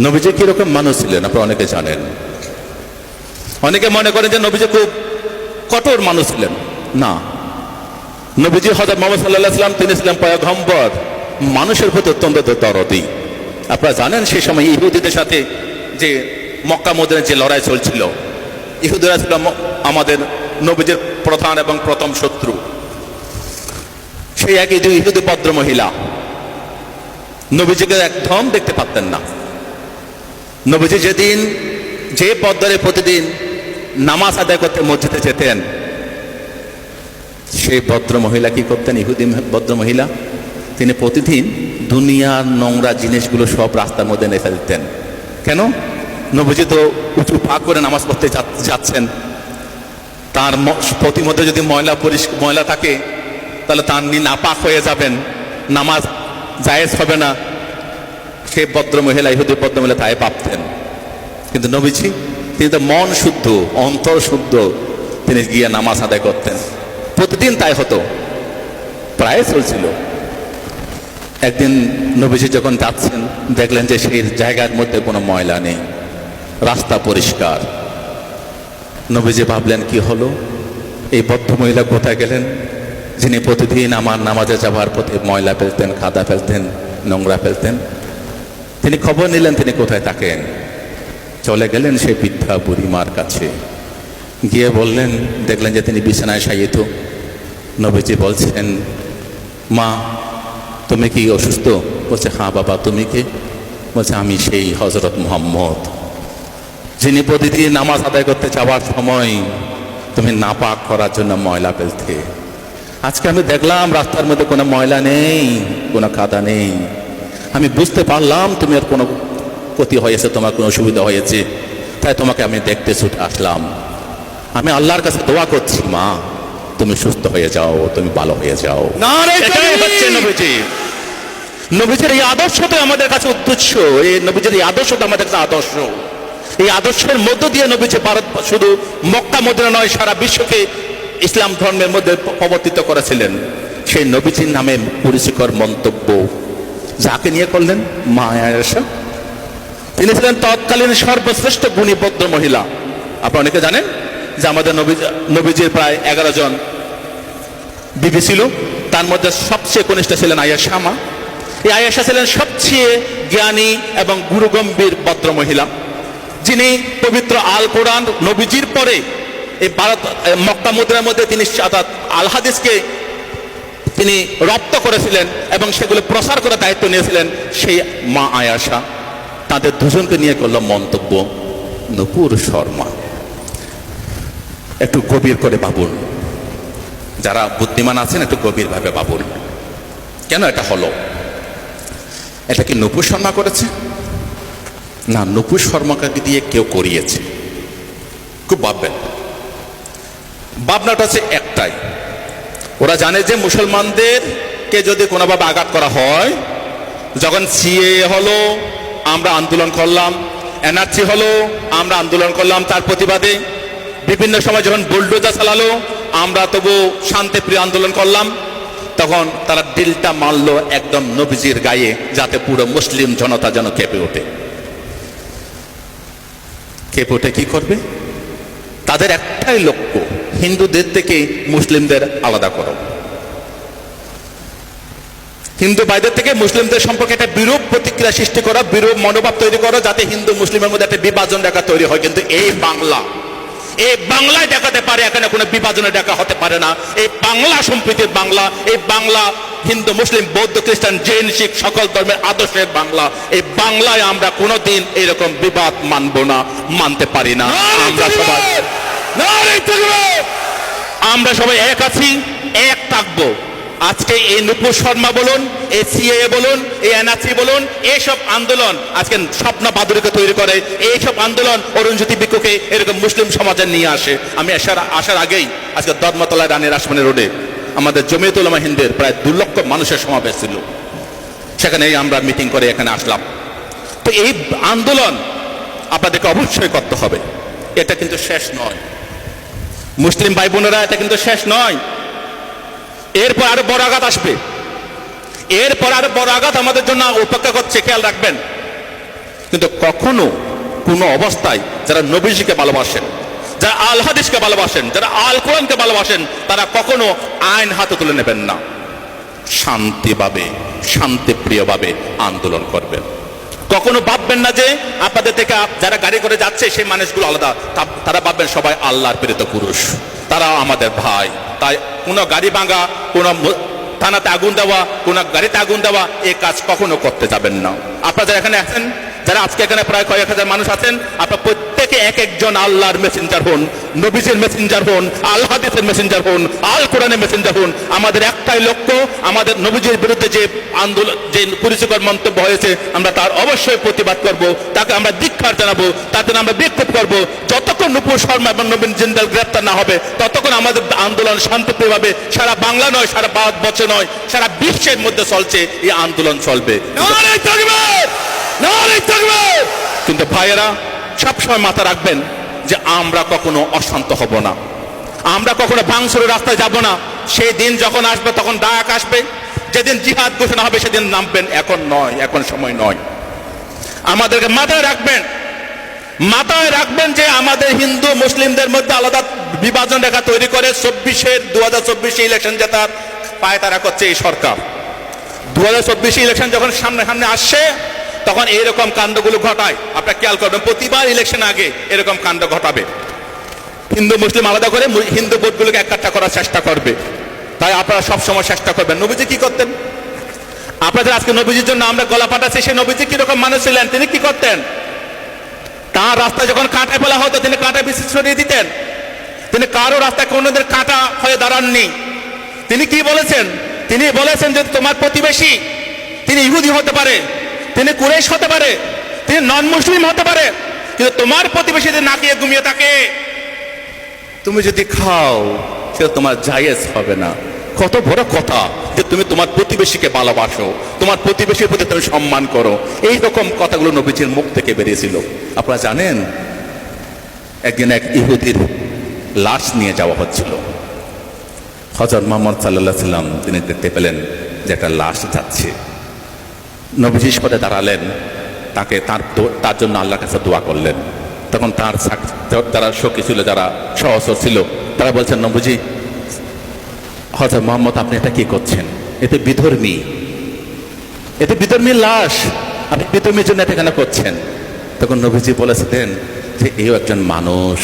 নবীজি কিরকম মানুষ ছিলেন আপনারা অনেকে জানেন। অনেকে মনে করেন যে নবীজি খুব কঠোর মানুষ ছিলেন। না, নবীজি হযরত মুহাম্মদ সাল্লাল্লাহু আলাইহি ওয়াসাল্লাম তিনি ছিলেন পয়গম্বর, মানুষের প্রতি অত্যন্ত দরদী। আপনারা জানেন সেই সময় ইহুদিদের সাথে যে মক্কা মদিনার যে লড়াই চলছিল, ইহুদিরা ছিল আমাদের নবীজির প্রধান এবং প্রথম শত্রু। সেই একই দুই ইহুদি ভদ্র মহিলা নবীজিকে একদম দেখতে পারতেন না। নবীজি যেদিন যে পদ্মারে প্রতিদিন নামাজ আদায় করতে মসজিদে যেতেন, সেই ভদ্র মহিলা কি করতেন? ইহুদি ভদ্র মহিলা তিনি প্রতিদিন দুনিয়ার নোংরা জিনিসগুলো সব রাস্তার মধ্যে নেফে দিতেন। কেন? নবীজি তো উঁচু পা করে নামাজ পড়তে যাচ্ছেন, তার প্রতি মধ্যে যদি ময়লা থাকে তাহলে তার নাপাক হয়ে যাবেন, নামাজ জায়েজ হবে না। সেই ভদ্র মহিলা, ইহুদি ভদ্র মহিলা তাই ভাবতেন। কিন্তু নবীজি তিনি তো মন শুদ্ধ, অন্তর শুদ্ধ, তিনি গিয়ে নামাজ আদায় করতেন। প্রতিদিন তাই হতো, প্রায় চলছিল। একদিন নবীজি যখন যাচ্ছেন, দেখলেন যে সেই জায়গার মধ্যে কোনো ময়লা নেই, রাস্তা পরিষ্কার। নবীজি ভাবলেন কি হলো, এই ভদ্র মহিলা কোথায় গেলেন, যিনি প্রতিদিন আমার নামাজে যাওয়ার পথে ময়লা ফেলতেন, কাদা ফেলতেন, নোংরা ফেলতেন। তিনি খবর নিলেন তিনি কোথায় থাকেন। চলে গেলেন সেই বৃদ্ধা বুড়িমার কাছে, গিয়ে বললেন, দেখলেন যে তিনি বিছানায় শায়িত। নবীজি বলছেন, মা তুমি কি অসুস্থ? বলছে, হ্যাঁ বাবা, তুমি কে? বলছে, আমি সেই হযরত মুহাম্মদ, যিনি প্রতিদিন নামাজ আদায় করতে যাওয়ার সময় তুমি নাপাক করার জন্য ময়লা ফেলতে। আজকে আমি দেখলাম রাস্তার মধ্যে কোনো ময়লা নেই, কোনো কাদা নেই। আমি বুঝতে পারলাম তুমি আর কোনো ক্ষতি হয়েছে, তোমার কোনো অসুবিধা হয়েছে, তাই তোমাকে আমি দেখতে ছুটে আসলাম। আমি আল্লাহর কাছে দোয়া করছি, মা তুমি সুস্থ হয়ে যাও, তুমি ভালো হয়ে যাও। এটাই হচ্ছে নবীজি। নবীজির এই আদর্শটা আমাদের কাছে উদ্দেশ্য, এই নবীজির এই আদর্শটা আমাদের কাছে আদর্শ। এই আদর্শের মধ্য দিয়ে নবীজি ভারত, শুধু মক্কা মদিনা নয়, সারা বিশ্বকে ইসলাম ধর্মের মধ্যে প্রবর্তিত করেছিলেন। সেই নবীজির নামে কুরুচিকর মন্তব্য যাকে নিয়ে করলেন, মা আয়েশা, তিনি ছিলেন তৎকালীন সর্বশ্রেষ্ঠ গুণী ভদ্র মহিলা। আপনারা অনেকে জানেন যে আমাদের নবীজির প্রায় 11 জন বিবি ছিল, তার মধ্যে সবচেয়ে কনিষ্ঠ ছিলেন আয়েশা মা। এই আয়েশা ছিলেন সবচেয়ে জ্ঞানী এবং গুরুগম্ভীর ভদ্র মহিলা, যিনি পবিত্র আল কোরআন নবীজির পরে এই ভারত মক্কা মদিনার মধ্যে তিনি আল হাদিসকে তিনি রপ্ত করেছিলেন এবং সেগুলো প্রসার করার দায়িত্ব নিয়েছিলেন সেই মা আয়েশা। তাদের দুজনকে নিয়ে করল মন্তব্য নূপুর শর্মা। একটু গভীর করে ভাবুন, যারা বুদ্ধিমান আছেন একটু গভীরভাবে ভাবুন, কেন এটা হলো? এটা কি নূপুর শর্মা করেছে? না, নূপুর শর্মাকে দিয়ে কেউ করিয়েছে। খুব ভাববেন, ভাবনাটা হচ্ছে একটাই, ওরা জানে যে মুসলমানদেরকে যদি কোনোভাবে আঘাত করা হয়, যখন সিএ হলো আমরা আন্দোলন করলাম, এনআরসি হলো আমরা আন্দোলন করলাম তার প্রতিবাদে, বিভিন্ন সময় যখন বুলডোজার চালালো আমরা তবু শান্তিপ্রিয় আন্দোলন করলাম, তখন তারা ডিলটা মারলো একদম নবীজির গায়ে, যাতে পুরো মুসলিম জনতা যেন কেঁপে ওঠে। কেঁপে ওঠে কি করবে? তাদের একটাই লক্ষ্য, হিন্দুদের থেকে মুসলিমদের আলাদা করো, হিন্দু ভাইদের থেকে মুসলিমদের সম্পর্কে একটা বিরূপ প্রতিক্রিয়া সৃষ্টি করা, বিরূপ মনোভাব তৈরি করো, যাতে হিন্দু মুসলিমের মধ্যে একটা বিভাজন রেখা তৈরি হয়। কিন্তু এই বাংলায় দেখাতে পারে, এখানে কোনো বিভাজনের দেখা হতে পারে না। এই বাংলা সম্প্রীতির বাংলা, এই বাংলা হিন্দু মুসলিম বৌদ্ধ খ্রিস্টান জৈন শিখ সকল ধর্মের আদর্শের বাংলা। এই বাংলায় আমরা কোনোদিন এরকম বিবাদ মানব না, মানতে পারি না। আমরা সবাই এক আছি, এক থাকবো। আজকে এই নূপুর শর্মা বলুন, এই সিএএ বলুন, এই এনআরসি বলুন, এইসব আন্দোলন আজকে স্বপ্ন বাদুড়িকে তৈরি করে। এইসব আন্দোলন অরুণজ্যোতি বিক্ষুকে এরকম মুসলিম সমাজে নিয়ে আসে। আমি আসার আগেই আজকে ধর্মতলায় রানী রাসমণি রোডে আমাদের জমিয়ত উলামা হিন্দের প্রায় 2 লক্ষ মানুষের সমাবেশ ছিল, সেখানে আমরা মিটিং করে এখানে আসলাম। তো এই আন্দোলন আপনাদেরকে অবশ্যই করতে হবে, এটা কিন্তু শেষ নয় মুসলিম ভাই বোনেরা, এটা কিন্তু শেষ নয়। এরপর আরো বড় আঘাত আসবে, এরপর আরো বড় আঘাত আমাদের জন্য অপেক্ষা করছে, খেয়াল রাখবেন। কিন্তু কখনো কোনো অবস্থায় যারা নবীজিকে ভালোবাসেন, যারা আল হাদিসকে ভালোবাসেন, যারা আল কোরআনকে ভালোবাসেন, তারা কখনো আইন হাতে তুলে নেবেন না, শান্তিভাবে শান্তিপ্রিয়ভাবে আন্দোলন করবেন। কখনো ভাববেন না যে আপনাদের থেকে যারা গাড়ি করে যাচ্ছে সেই মানুষগুলো আলাদা, তারা ভাববেন সবাই আল্লাহর প্রেরিত পুরুষ, তারা আমাদের ভাই। তাই কোনো গাড়ি ভাঙা, কোনো থানাতে আগুন দেওয়া, কোনো গাড়িতে আগুন দেওয়া, এই কাজ কখনো করতে যাবেন না। আপনারা যারা এখানে আছেন, যারা আজকে এখানে প্রায় কয়েক হাজার মানুষ আছেন, আপনারা প্রত্যেকে এক একজন আল্লাহর মেসেঞ্জার হন, নবীজির মেসেঞ্জার হন, আল হাদিসের মেসেঞ্জার হন, আল কোরআনের মেসেঞ্জার হন। আমাদের একটাই লক্ষ্য, আমাদের নবীজির বিরুদ্ধে যে আন্দোলন, যে কুরুচিকর মন্তব্য হয়েছে, আমরা তার অবশ্যই প্রতিবাদ করব, তাকে আমরা ধিক্কার জানাবো, তার জন্য আমরা বিক্ষোভ করব। যতক্ষণ নূপুর শর্মা এবং নবীন জিন্দাল গ্রেপ্তার না হবে, ততক্ষণ আমাদের আন্দোলন শান্তিপ্রিয়ভাবে সারা বাংলা নয়, সারা ভারতবর্ষে নয়, সারা বিশ্বের মধ্যে চলছে, এই আন্দোলন চলবে। কিন্তু ভাইয়েরা, সবসময় মাথা রাখবেন যে আমরা কখনো অশান্ত হব না, আমরা কখনো ভাঙচুরের রাস্তায় যাব না। সেই দিন যখন আসবে তখন ডাক আসবে, যেদিন জিহাদ ঘোষণা হবে সেদিন নামবেন, এখন নয়, এখন সময় নয়। আমাদেরকে মাথায় রাখবেন যে আমাদের হিন্দু মুসলিমদের মধ্যে আলাদা বিভাজন রেখা তৈরি করে 2024 ইলেকশন জেতার পায়তারা করছে এই সরকার। 2024 ইলেকশন যখন সামনে আসছে, তখন এইরকম কাণ্ডগুলো ঘটায়। আপনারা খেয়াল করবেন, প্রতিবার ইলেকশন আগে এরকম কাণ্ড ঘটাবে, হিন্দু মুসলিম আলাদা করে হিন্দু ভোটগুলোকে একটা করার চেষ্টা করবে। তাই আপনারা সবসময় চেষ্টা করবেন। নবীজি কি করতেন? আপনাদের আজকে নবীজির জন্য আমরা গলা ফাটাচ্ছি, সেই নবীজি কিরকম মানুষ ছিলেন, তিনি কি করতেন? তার রাস্তায় যখন কাঁটায় ফেলা হতো, তিনি কাঁটা বিশেষ সরিয়ে দিতেন। তিনি কারো রাস্তায় কোনোদের কাঁটা হয়ে দাঁড়াননি। তিনি কি বলেছেন? তিনি বলেছেন যে তোমার প্রতিবেশী, তিনি ইহুদি হতে পারে, তিনি কুরাইশ হতে পারে, তিনি নন মুসলিম হতে পারে, কিন্তু তোমার প্রতিবেশী যদি না খেয়ে ঘুমিয়ে থাকে, তুমি যদি খাও, সেটা তোমার জায়েজ হবে না। কত বড় কথা যে তুমি তোমার প্রতিবেশীকে ভালোবাসো, তোমার প্রতিবেশীর প্রতি তুমি সম্মান করো। এই রকম কথাগুলো নবীজির মুখ থেকে বেরিয়েছিল। আপনারা জানেন, একদিন এক ইহুদির লাশ নিয়ে যাওয়া হচ্ছিল। হযরত মুহাম্মদ সাল্লাল্লাহু আলাইহি সাল্লাম তিনি দেখতে পেলেন যে একটা লাশ যাচ্ছে। নবীজি সরে দাঁড়ালেন, তাকে তার জন্য আল্লাহর কাছে দোয়া করলেন। তখন তার যারা সখী ছিল, যারা সহচর ছিল, তারা বলছেন, নবীজি, হযরত মুহাম্মদ আপনি এটা কি করছেন? এতে বিধর্মী লাশ, আপনি বিধর্মীর জন্য এটা কেন করছেন? তখন নবীজি বলেছিলেন যে এই একজন মানুষ,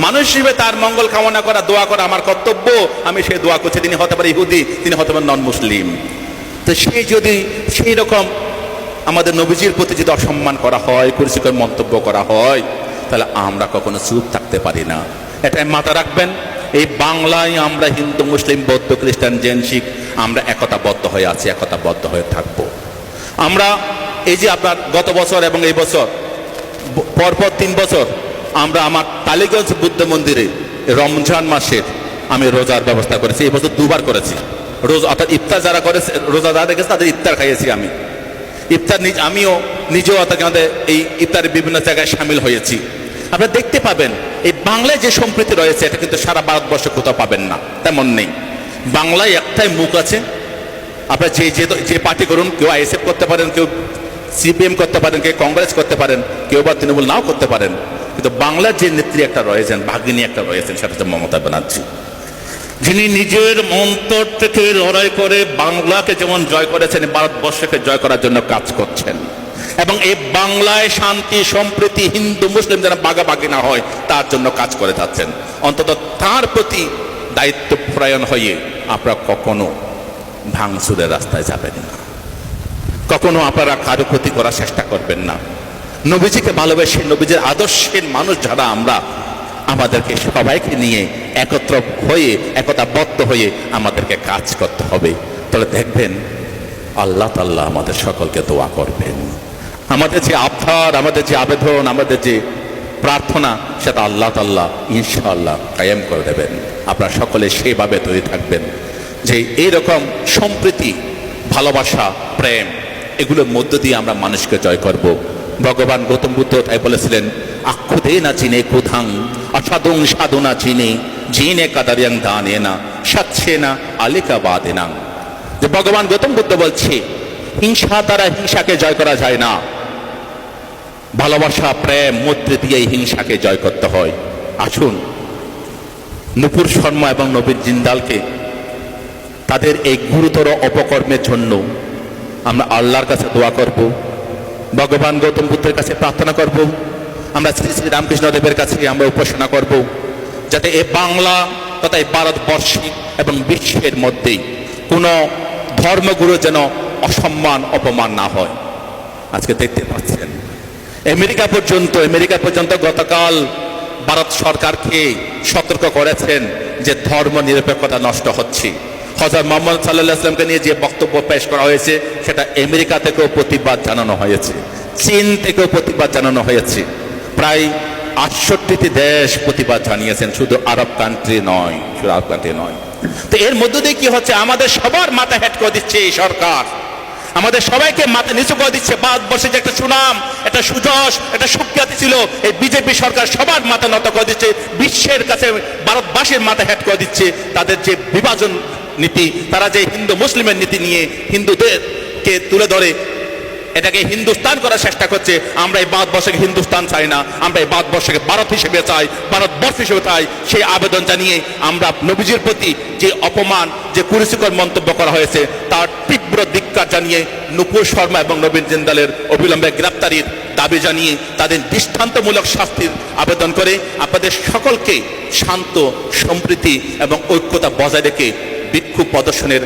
মানুষ হিসেবে তার মঙ্গল কামনা করা, দোয়া করা আমার কর্তব্য, আমি সেই দোয়া করছি। তিনি হতে পারে ইহুদি, তিনি হতে পারে নন মুসলিম। তো সেই রকম আমাদের নবীজির প্রতি যদি অসম্মান করা হয়, কুরুচিকর মন্তব্য করা হয়, তাহলে আমরা কখনো চুপ থাকতে পারি না। এটাই মাথা রাখবেন। এই বাংলায় আমরা হিন্দু মুসলিম বৌদ্ধ খ্রিস্টান জৈন শিখ আমরা একতাবদ্ধ হয়ে আছি, একতাবদ্ধ হয়ে থাকবো। আমরা এই যে আপনার গত বছর এবং এই বছর পরপর 3 বছর আমরা আমার টালিগঞ্জ বুদ্ধ মন্দিরে রমজান মাসের আমি রোজার ব্যবস্থা করেছি। এই বছর 2 বার করেছি রোজা, অর্থাৎ ইফতার যারা করেছে, রোজা যারা রেখেছে তাদের ইফতার খাইয়েছি আমি। ইফতার আমিও নিজেও আমাদের এই ইফতারের বিভিন্ন জায়গায় সামিল হয়েছি। আপনারা দেখতে পাবেন এই বাংলায় যে সম্প্রীতি রয়েছে, এটা কিন্তু সারা ভারতবর্ষে কোথাও পাবেন না, তেমন নেই। বাংলায় একটাই মুখ আছে। আপনারা যে পার্টি করুন, কেউ আইএসএফ করতে পারেন, কেউ সিপিএম করতে পারেন, কেউ কংগ্রেস করতে পারেন, কেউ বা তৃণমূল নাও করতে পারেন, কিন্তু বাংলার যে নেত্রী একটা রয়েছেন, ভাগিনী একটা রয়েছেন, সেটা হচ্ছে মমতা ব্যানার্জি, যিনি নিজের অন্তর থেকে লড়াই করে বাংলাকে যেমন জয় করেছেন, ভারতবর্ষকে জয় করার জন্য কাজ করছেন। এবং এই বাংলায় শান্তি সম্প্রীতি, হিন্দু মুসলিম যেন ভাগাভাগি না হয়, তার জন্য কাজ করে যাচ্ছেন। অন্তত তার প্রতি দায়িত্বপরায়ণ হয়ে আপনারা কখনো ভাঙচুরের রাস্তায় যাবেন না, কখনো আপনারা কারো ক্ষতি করার চেষ্টা করবেন না। নবীজিকে ভালোবেসে, নবীজির আদর্শের মানুষ যারা আমরা, আমাদেরকে সবাইকে নিয়ে একত্র হয়ে, একতাবদ্ধ হয়ে আমাদেরকে কাজ করতে হবে। তাহলে দেখবেন আল্লাহ তাআলা আমাদের সকলকে দোয়া করবেন। আমাদের যে আবদার, আমাদের যে আবেদন, আমাদের যে প্রার্থনা, সেটা আল্লাহ তাআলা ইনশাআল্লাহ কায়েম করে দেবেন। আপনারা সকলে সেভাবে তৈরি থাকবেন যে এইরকম সম্প্রীতি, ভালোবাসা, প্রেম, এগুলোর মধ্য দিয়ে আমরা মানুষকে জয় করব। ভগবান গৌতম বুদ্ধ তাই বলেছিলেন, আক্ষুদে না চিনে কুধাং অসাধুং সাধুনা চিনে জিনে কাদারিয়াং দানে না সাচ্ছে না আলিকা বাদে না। যে ভগবান গৌতম বুদ্ধ বলছে হিংসা দ্বারা হিংসাকে জয় করা যায় না, ভালোবাসা প্রেম মধ্যে দিয়ে হিংসাকে জয় করতে হয়। আসুন নূপুর শর্মা এবং নবীন জিন্দালকে তাদের এই গুরুতর অপকর্মের জন্য আমরা আল্লাহর কাছে দোয়া করব, ভগবান গৌতম বুদ্ধের কাছে প্রার্থনা করব, আমরা শ্রী শ্রী রামকৃষ্ণদেবের কাছে আমরা উপাসনা করব, যাতে এই বাংলা তথা এই ভারতবর্ষে এবং বিশ্বের মধ্যে কোনো ধর্মগুরু যেন অসম্মান অপমান না হয়। আজকে দেখতে পাচ্ছেন আমেরিকা পর্যন্ত গতকাল ভারত সরকারকে সতর্ক করেছেন যে ধর্ম নিরপেক্ষতা নষ্ট হচ্ছে। হযরত মুহাম্মদ সাল্লাল্লাহু আলাইহি ওয়াসাল্লামকে নিয়ে যে বক্তব্য পেশ করা হয়েছে সেটা আমেরিকা থেকেও প্রতিবাদ জানানো হয়েছে, চীন থেকেও প্রতিবাদ জানানো হয়েছে। প্রায় ৬৮টি দেশ প্রতিবাদ জানিয়েছেন, শুধু আরব কান্ট্রি নয়। তো এর মধ্য দিয়ে কি হচ্ছে, আমাদের সবার মাথা হেট করে দিচ্ছে এই সরকার, আমাদের সবাইকে মাথা নিচু করে দিচ্ছে। ভারতবর্ষে যে একটা সুনাম, একটা সুযশ, একটা সুখ্যাতি ছিল, এই বিজেপি সরকার সবার মাথা নত করে দিচ্ছে, বিশ্বের কাছে ভারতবাসীর মাথা হেট করে দিচ্ছে। তাদের যে বিভাজন নীতি, তারা যে হিন্দু মুসলিমের নীতি নিয়ে হিন্দুদেরকে তুলে ধরে এটাকে হিন্দুস্তান করার চেষ্টা করছে। আমরা এই ভারতবর্ষকে হিন্দুস্তান চাই না, আমরা এই ভারতবর্ষকে ভারত হিসেবে চাই, ভারতবর্ষ হিসেবে চাই। সেই আবেদন জানিয়ে আমরা নবীজির প্রতি যে অপমান, যে কুরুচিকর মন্তব্য করা হয়েছে তার তীব্র ধিক্কার জানিয়ে নূপুর শর্মা এবং নবীন জিন্দালের অবিলম্বে গ্রেপ্তারির দাবি জানিয়ে তাদের দৃষ্টান্তমূলক শাস্তির আবেদন করে আপনাদের সকলকে শান্ত, সম্প্রীতি এবং ঐক্যতা বজায় রেখে বিক্ষোভ প্রদর্শনের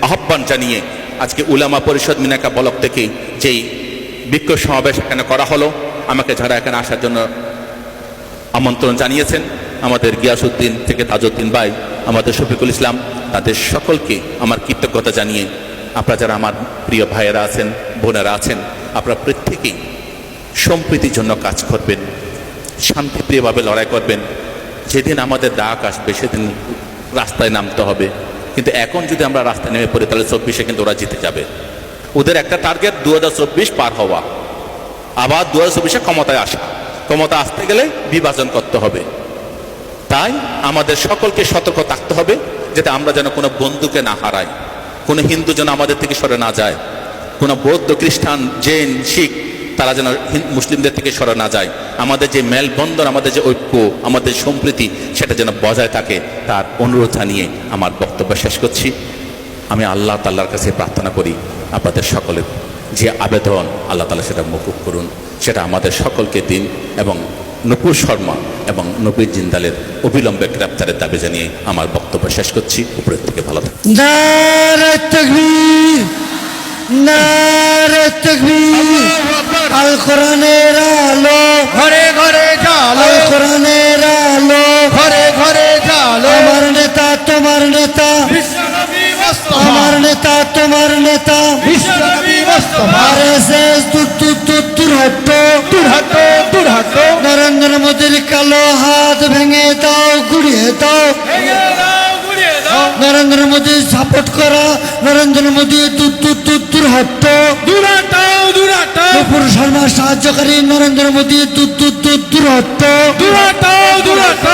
আহ্বান জানিয়ে আজকে উলামা পরিষদ মিনাকা ব্লক থেকে যেই বিক্ষোভ সমাবেশ এখানে করা হলো, আমাকে যারা এখানে আসার জন্য আমন্ত্রণ জানিয়েছেন, আমাদের গিয়াসউদ্দিন থেকে তাজউদ্দিন ভাই, আমাদের শফিকুল ইসলাম, তাদের সকলকে আমার কৃতজ্ঞতা জানিয়ে আপনারা যারা আমার প্রিয় ভাইয়েরা আছেন, বোনেরা আছেন, আপনারা প্রত্যেকেই সম্প্রীতির জন্য কাজ করবেন, শান্তিপ্রিয়ভাবে লড়াই করবেন। যেদিন আমাদের ডাক আসবে সেদিন রাস্তায় নামতে হবে, কিন্তু এখন যদি আমরা রাস্তায় নেমে পড়ি তাহলে ২৪-এ কিন্তু ওরা জিতে যাবে। ওদের একটা টার্গেট ২০২৪ পার হওয়া, আবার ২০২৪-এ ক্ষমতায় আসা। ক্ষমতা আসতে গেলে বিভাজন করতে হবে। তাই আমাদের সকলকে সতর্ক থাকতে হবে যাতে আমরা যেন কোনো বন্ধুকে না হারাই, কোনো হিন্দু যেন আমাদের থেকে সরে না যায়, কোনো বৌদ্ধ, খ্রিস্টান, জৈন, শিখ তারা যেন মুসলিমদের থেকে সরে না যায়। আমাদের যে মেলবন্ধন, আমাদের যে ঐক্য, আমাদের সম্প্রীতি সেটা যেন বজায় থাকে, তার অনুরোধ জানিয়ে আমার বক্তব্য শেষ করছি। আমি আল্লাহ তাআলার কাছে প্রার্থনা করি আপনাদের সকলের যে আবেদন আল্লাহ তাআলা সেটা মকুব করুন, সেটা আমাদের সকলকে দিন। এবং নূপুর শর্মা এবং নবীন জিন্দালের অবিলম্বে গ্রেপ্তারের দাবি জানিয়ে আমার বক্তব্য শেষ করছি। উপরের থেকে ভালো থাকুন। নারে তাকবীর, নারে তাকবীর। আল কোরআনের আলো ঘরে ঘরে জ্বালো, আল কোরআনের আলো ঘরে ঘরে জ্বালো। আমার নেতা তোমার নেতা, বিশ্বনবী মুস্তাফা, আমার নেতা তোমার নেতা। বিশ্বনবী মুস্তাফা। আরএসএস দূর দূর দূর দূর হটো, দূর হাটো, দূর হাটো। নরেন্দ্র মোদীর কালো হাত ভেঙে দাও, গুড়িয়ে দাও। ভেঙে দাও, গুড়িয়ে দাও। নরেন্দ্র মোদী সাপোর্ট করা, নরেন্দ্র মোদী দূর দূর দূর দূর হটো। দূর হাটাও, দূর হাটাও। নূপুর শর্মা সাহায্যকারী, নরেন্দ্র মোদী দূর দূর দূর দূর হটো। দূর হাটাও, দূর হাটাও।